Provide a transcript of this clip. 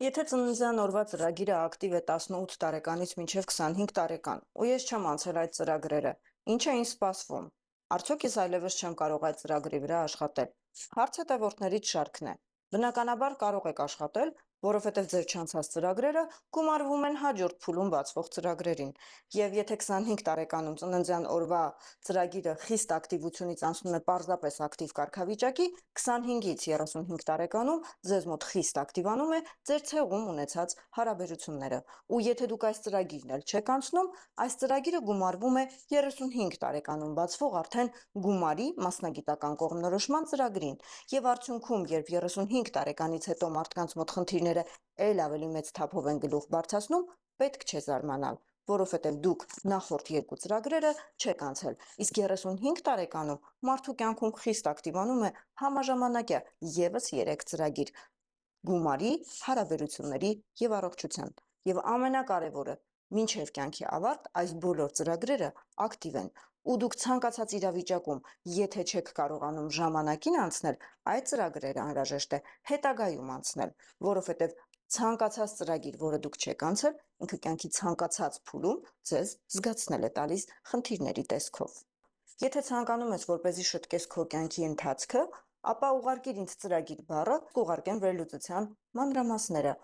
Եթե ծննդյան օրվա ծրագիրը ակտիվ է 18 տարեկանից մինչև 25 տարեկան, ու ես չեմ անցել այդ ծրագրերը, ինչ է ինձ սպասվում։ Արդյոք ես այլևս չեմ կարող այդ ծրագրի վրա աշխատել։ Հարց հետևորդներից շարքն է։ Բնականաբար կարող եք աշխատել, որովհետև ձեր չանցած ծրագրերը գումարվում են հաջորդ փուլում բացվող ծրագրերին։ Եվ եթե 25 տարեկանում ծննդյան օրվա ծրագիրը խիստ ակտիվությունից անցնում է պարզապես ակտիվ կարգավիճակի, 25-ից 35 տարեկանում ձեզ մոտ խիստ ակտիվանում է ձեր ցեղում ունեցած հարաբերությունները։ Ու եթե դուք այս ծրագիրն էլ չեք անցնում, այս ծրագիրը գումարվում է 35 տարեկանում բացվող արդեն գումարի մասնագիտական կողմնորոշման ծրագրին։ Եվ արդյունքում, երբ 35 տարեկանից հետո մարդկանց մոտ խնդիրները էլ ավելի մեծ թափով են գլուխ բարձրացնում, պետք չէ զարմանալ, որովհետև դուք նախորդ երկու ծրագրերը չեք անցել, իսկ 35 տարեկանում մարդու կյանքում խիստ ակտիվանում է համաժամանակյա եւս 3 ծրագիր՝ գումարի, հարաբերությունների եւ առողջության։ Եվ ամենակարևորը, մինչև կյանքի ավարտ այս բոլոր ծրագրերը ակտիվ են, ու դուք ցանկացած իրավիճակում, եթե չեք կարողանում ժամանակին անցնել, այդ ծրագրերը անհրաժեշտ է հետագայում անցնել, որովհետև ցանկացած ծրագիր, որը դուք չեք անցել, ինքը կյանքի ցանկացած փուլում ձեզ զգացնել է տալիս խնդիրների տեսքով։ Եթե ցանկանում ես, որպեսզի շտկես քո կյանքի ընթացքը, ապա ուղարկիր ինձ ծրագիր բառը, կուղարկեմ վերլուծության մանրամասները։